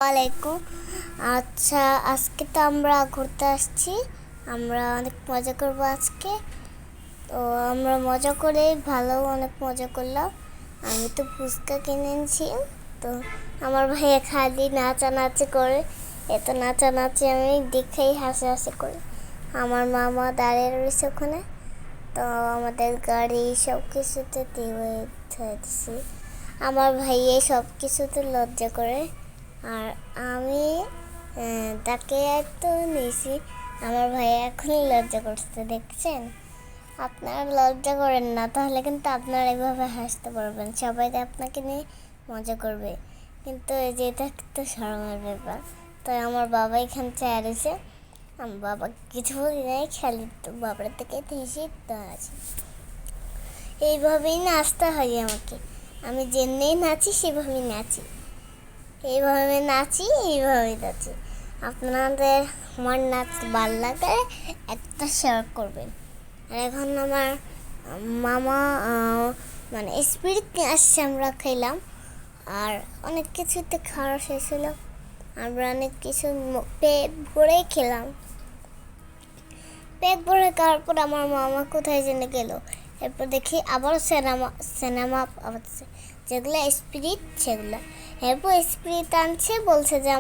ওয়ালাইকুম। আচ্ছা, আজকে তো আমরা ঘুরতে আসছি। আমরা অনেক মজা করব আজকে। তো আমরা মজা করে অনেক মজা করলাম। আমি তো ফুচকা কিনেছি। তো আমার ভাইয়া খালি নাচানাচি করে, এত নাচানাচি আমি দেখেই হাসাহাসি করি। আমার মামা দাঁড়িয়ে রয়েছে ওখানে। তো আমাদের গাড়ি সব কিছুতে দিয়েছি। আমার ভাইয়া সব কিছুতে লজ্জা করে, আর আমি তাকে একটু নিয়েছি। আমার ভাইয়া এখনই লজ্জা করছে, দেখছেন? আপনারা লজ্জা করেন না, তাহলে কিন্তু আপনারা এভাবে হাসতে পারবেন, সবাই আপনাকে নিয়ে মজা করবে। কিন্তু এটা তো শরমের ব্যাপার। তাই আমার বাবা এখানে চেয়ে রয়েছে। আমার বাবা কিছু বলি নাই, খালি তো বাবার থেকে হেসে আছে। এইভাবেই নাচতে হয় আমাকে। আমি যেমনি নাচি সেভাবেই নাচি, এইভাবে নাচি। আপনাদের আমার নাচ ভালো লাগে একটা শেয়ার করবেন। আর এখন আমার মামা মানে স্পিরিট নিয়ে আসছে, আমরা খেলাম। আর অনেক কিছুতে খাওয়া শেষ হলো। আমরা অনেক কিছু পেট ভরে খেলাম। পেট ভরে খাওয়ার পর আমার মামা কোথায় জেনে গেল। এরপর দেখি আবার সিনেমা যেগুলো স্পিরিট সেগুলো। এরপর স্পিরিট আনছে, বলছে যে